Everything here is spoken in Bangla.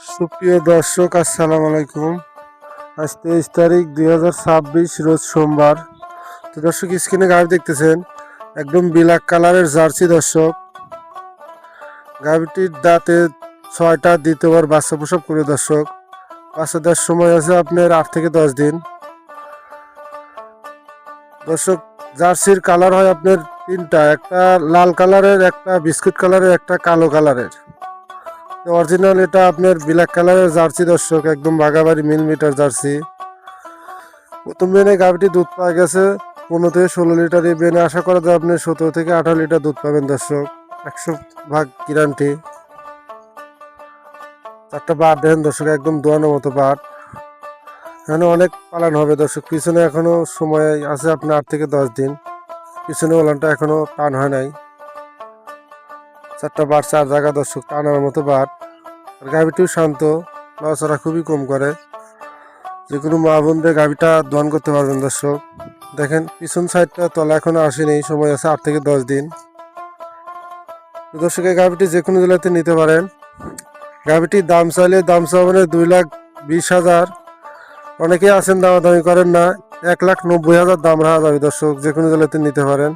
সুপ্রিয় দর্শক, আসসালামু আলাইকুম। আজ 23 তারিখ 2026, রোজ সোমবার। তো দর্শক, স্ক্রিনে গাভী দেখতেছেন, একদম ব্ল্যাক কালারের জার্সি। দর্শক, গাভীটির দাঁতে 6টা, দ্বিতীয়বার বাচ্চা প্রসব করে। দর্শক, বাচ্চা দেওয়ার সময় আছে আপনার 8 থেকে 10 দিন। দর্শক, জার্সির কালার হয় আপনার 3টা, একটা লাল কালারের, একটা বিস্কুট কালারের, একটা কালো কালারের। অরিজিনাল এটা আপনার ব্ল্যাক কালারের জার্সি। দর্শক, একদম বাগাবাড়ি মিলিমিটার জার্সি। প্রথম বেনে গাভীটি দুধ পাওয়া গেছে 15 থেকে 16 লিটার। এই বেনে আশা করা যায় আপনি 17 থেকে 18 লিটার দুধ পাবেন। দর্শক, 100% গ্যারান্টি। 4টা বাট দেন দর্শক, একদম দোয়ানোর মতো বাট। এখানে অনেক পালন হবে। দর্শক, পিছনে এখনো সময় আছে আপনার 8 থেকে 10 দিন। পিছনে ওলানটা এখনো টান হয় নাই। 4টা বাট, 4 জায়গা। দর্শক, টানার মতো বাট। আর গাভীটিও শান্ত, নড়াচড়া খুবই কম করে। যে কোনো মা বোনদের গাভীটা দহন করতে পারবেন। দর্শক, দেখেন পিছন সাইডটা তলা এখনো আসেনি, সময় আছে 8 থেকে 10 দিন। দর্শক, এই গাভীটি যে কোনো জেলাতে নিতে পারেন। গাভীটির দাম চাইলে দাম চাওয়া 2,20,000। অনেকেই আছেন দামাদামি করেন না, 1,90,000 দাম রাখা যাবে। দর্শক, যে কোনো জেলাতে নিতে পারেন।